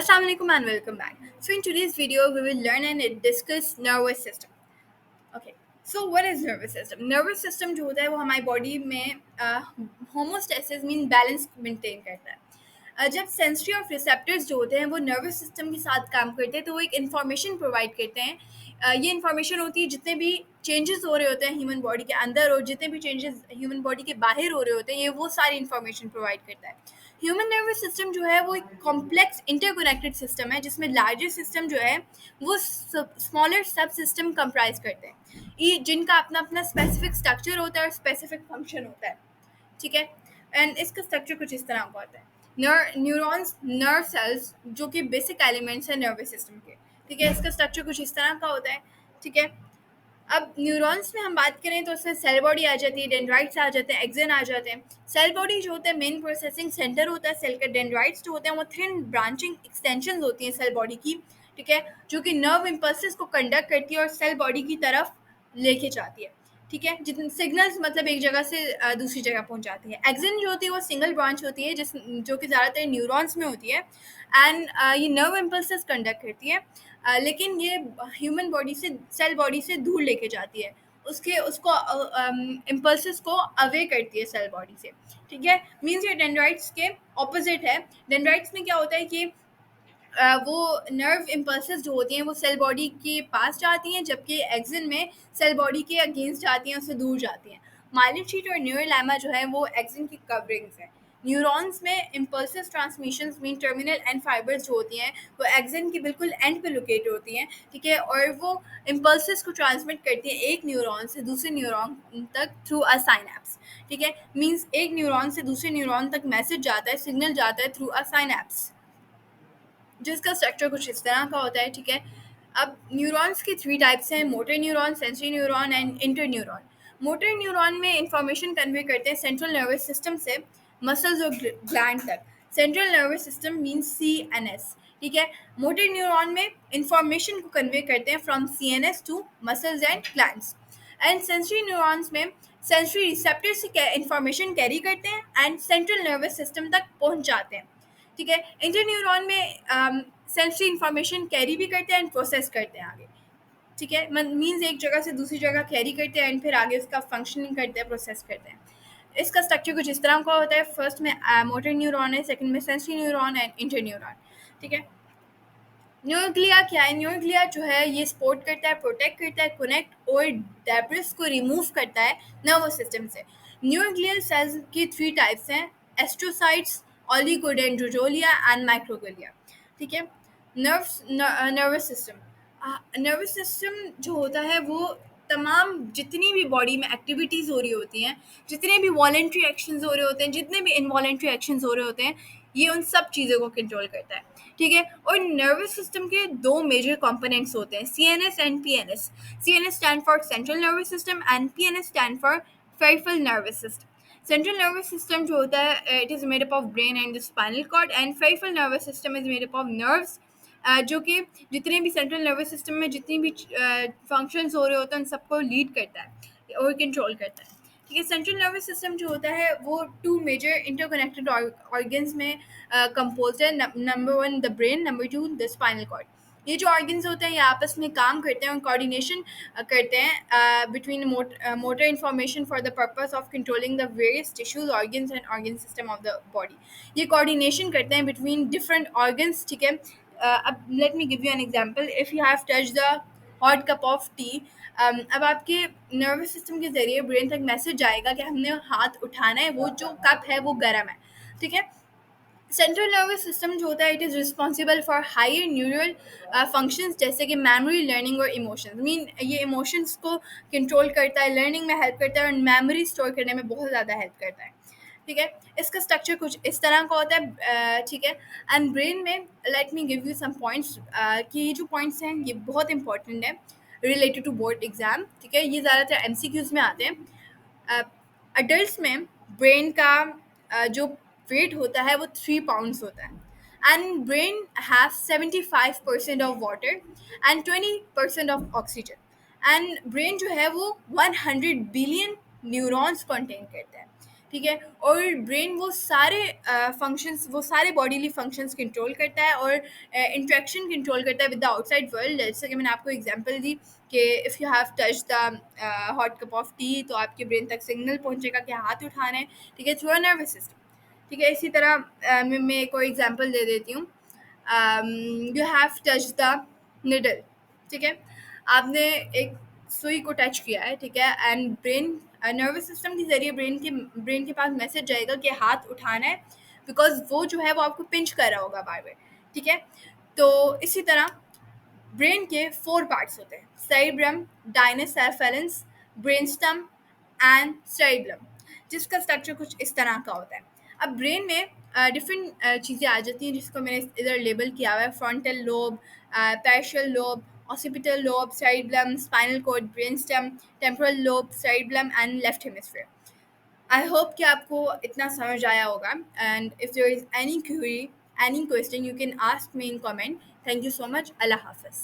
Assalamu alaikum and welcome back. So in today's video, we will learn and discuss nervous system. Okay. So what is nervous system? Nervous system जो होता है वो हमारी body में homeostasis mean balance maintain करता है. जब sensory और रिसेप्टर्स जो होते हैं वो नर्वस सिस्टम के साथ काम करते हैं तो वो एक इन्फॉर्मेशन प्रोवाइड करते हैं. ये इन्फॉर्मेशन होती है जितने भी चेंजेस हो रहे होते हैं ह्यूमन बॉडी के अंदर और जितने भी चेंजेस ह्यूमन बॉडी के बाहर हो रहे होते हैं ये वो सारी इन्फॉर्मेशन प्रोवाइड करता है. ह्यूमन नर्वस सिस्टम जो है वो एक कॉम्प्लेक्स इंटरकनेक्टेड सिस्टम है जिसमें लार्जर सिस्टम जो है वो स्मॉलर सब सिस्टम कंप्राइज करते हैं जिनका अपना अपना स्पेसिफिक स्ट्रक्चर होता है और स्पेसिफिक फंक्शन होता है. ठीक है. एंड इसका स्ट्रक्चर कुछ इस तरह का होता है. न्यूरॉन्स नर्व सेल्स जो कि बेसिक एलिमेंट्स है नर्वस सिस्टम के. ठीक है. इसका स्ट्रक्चर कुछ इस तरह का होता है. ठीक है. अब न्यूरॉन्स में हम बात करें तो उसमें सेल बॉडी आ जाती है, डेंड्राइट्स आ जाते हैं, एक्सन आ जाते हैं. सेल बॉडी जो होता है मेन प्रोसेसिंग सेंटर होता है सेल का. डेंड्राइट्स जो होते हैं वो थिन ब्रांचिंग एक्सटेंशन होती हैं सेल बॉडी की. ठीक है. जो कि नर्व इम्पल्सेस को कंडक्ट करती है और सेल बॉडी की तरफ लेके जाती है. ठीक है. जितने सिग्नल्स मतलब एक जगह से दूसरी जगह पहुंच जाती है. एक्सन जो होती है वो सिंगल ब्रांच होती है जो कि ज़्यादातर न्यूरॉन्स में होती है एंड ये नर्व इम्पल्सेस कंडक्ट करती है. लेकिन ये ह्यूमन बॉडी से सेल बॉडी से दूर लेके जाती है. उसको इम्पल्सेस को अवे करती है सेल बॉडी से. ठीक है. मीन्स ये डेंड्राइट्स के ऑपोजिट है. डेंड्राइट्स में क्या होता है कि वो नर्व इम्पल्सेस जो होती हैं वो सेल बॉडी के पास जाती हैं जबकि एक्सन में सेल बॉडी के अगेंस्ट जाती हैं, उससे दूर जाती हैं. माइलिन शीट और न्यूरोलैमा जो है वो एक्सन की कवरिंग्स हैं. न्यूरॉन्स में impulses transmissions mean terminal and fibres जो होती हैं वो एक्सन के बिल्कुल एंड पे लोकेट होती हैं. ठीक है. और वो इम्पल्सेस को ट्रांसमिट करती हैं एक न्यूरॉन से दूसरे न्यूरॉन तक थ्रू अ साइनैप्स. ठीक है. मीन्स एक न्यूरॉन से दूसरे न्यूरॉन तक मैसेज जाता है, सिग्नल जाता है थ्रू अ साइनैप्स जिसका स्ट्रक्चर कुछ इस तरह का होता है. ठीक है. अब न्यूरॉन्स की 3 टाइप्स हैं: motor neuron, sensory neuron and inter neuron. Motor neuron में इंफॉर्मेशन कन्वे करते हैं सेंट्रल नर्वस सिस्टम से मसल्स और ग्लैंड तक. Central nervous system means CNS. ठीक है. मोटर न्यूरॉन में इंफॉर्मेशन को कन्वे करते हैं from CNS to muscles and glands. And sensory neurons में सेंसरी रिसेप्टर से इंफॉर्मेशन कैरी करते हैं एंड सेंट्रल नर्वस सिस्टम तक पहुंच जाते हैं. ठीक है. इंटर न्यूरॉन में सेंसरी इंफॉर्मेशन कैरी भी करते हैं एंड प्रोसेस करते हैं आगे. ठीक है. मीन्स एक जगह से दूसरी जगह कैरी करते हैं एंड फिर आगे उसका फंक्शनिंग करते हैं, प्रोसेस करते हैं. इसका स्ट्रक्चर कुछ इस तरह का होता है. फर्स्ट में मोटर न्यूरॉन है, सेकंड में sensory neuron and inter neuron. ठीक है. न्यूक्लिया क्या है? न्यूक्लिया जो है ये सपोर्ट करता है, प्रोटेक्ट करता है, कनेक्ट और डेब्रिस को रिमूव करता है नर्वस सिस्टम से. न्यूक्लियल सेल्स की 3 टाइप्स हैं: एस्ट्रोसाइट्स, ओलिगोडेंड्रोजोलिया एंड माइक्रोग्लिया. ठीक है. नर्वस सिस्टम जो होता है वो तमाम जितनी भी बॉडी में एक्टिविटीज़ हो रही होती हैं, जितने भी वॉलेंट्री एक्शंस हो रहे होते हैं, जितने भी इनवॉलेंट्री एक्शंस हो रहे होते हैं, ये उन सब चीज़ों को कंट्रोल करता है. ठीक है. और नर्वस सिस्टम के 2 मेजर कंपोनेंट्स होते हैं: CNS and PNS. CNS stand for central nervous system and PNS stand for peripheral nervous system. Central nervous system जो होता है it is made up of brain and the spinal cord and peripheral nervous system is made up of nerves जो कि जितने भी central nervous system में जितनी भी फंक्शंस हो रहे होते हैं उन सबको लीड करता है और कंट्रोल करता है. ठीक है. सेंट्रल नर्वस सिस्टम जो होता है वो 2 मेजर इंटरकनेक्टेड ऑर्गन्स में कंपोज है. Number 1 the brain, number 2 the spinal cord. ये जो ऑर्गन्स होते हैं ये आपस में काम करते हैं और कोऑर्डिनेशन करते हैं between motor information for the purpose of controlling the various tissues, organs and organ system of the body. ये कोऑर्डिनेशन करते हैं बिटवीन डिफरेंट ऑर्गन्स. ठीक है. अब late me give you an example. If you have touch the hot cup of T, अब आपके nervous system के ज़रिए ब्रेन तक मैसेज जाएगा कि हमने हाथ उठाना है, वो जो कप है वो गर्म है. ठीक है. सेंट्रल नर्वस सिस्टम जो होता है it is responsible for higher neural functions जैसे कि मेमोरी, लर्निंग और इमोशंस. मीन ये इमोशंस को कंट्रोल करता है, लर्निंग में हेल्प करता है और मेमोरी स्टोर करने में बहुत ज़्यादा हेल्प करता है. ठीक है. इसका स्ट्रक्चर कुछ इस तरह का होता है. ठीक है. एंड ब्रेन में let me give you some points कि ये जो पॉइंट्स हैं ये बहुत इंपॉर्टेंट है रिलेटेड टू बोर्ड एग्जाम. ठीक है. ये ज़्यादातर MCQs में आते हैं. अडल्ट में ब्रेन का जो वेट होता है वो 3 पाउंड्स होता है and brain have 75% of water and 20% of oxygen and brain जो है वो 100 बिलियन न्यूरॉन्स कंटेन करता है. ठीक है। और ब्रेन वो सारे फंक्शंस, वो सारे बॉडीली फंक्शंस कंट्रोल करता है और इंट्रैक्शन कंट्रोल करता है विद द आउटसाइड वर्ल्ड। जैसे कि मैंने आपको एग्जांपल दी कि if you have touch the hot cup of T, तो आपके ब्रेन तक सिग्नल पहुंचेगा कि हाथ उठाना है, ठीक है, थ्रू अ नर्वस सिस्टम। ठीक है, इसी तरह मैं एक और एग्जांपल दे देती हूँ। You have touch the needle, ठीक है, आपने एक सुई को टच किया है, ठीक है, एंड ब्रेन नर्वस सिस्टम के ज़रिए ब्रेन के पास मैसेज जाएगा कि हाथ उठाना है, बिकॉज वो जो है वो आपको पिंच कर रहा होगा बार बार। ठीक है, तो इसी तरह ब्रेन के 4 पार्ट्स होते हैं: सेरिब्रम, डायनेसेफेलेंस, ब्रेनस्टम एंड सेरिब्लम, जिसका स्ट्रक्चर कुछ इस तरह का होता है। अब ब्रेन में डिफरेंट चीज़ें आ जाती हैं, जिसको मैंने इधर लेबल किया हुआ है: frontal lobe, parietal lobe, occipital lobe, cerebellum, spinal cord, brainstem, temporal lobe, cerebellum and left hemisphere. I hope कि आपको इतना समझ आया होगा, and if there is any query, any question, you can ask me in comment. Thank you so much. Allah हाफिज़।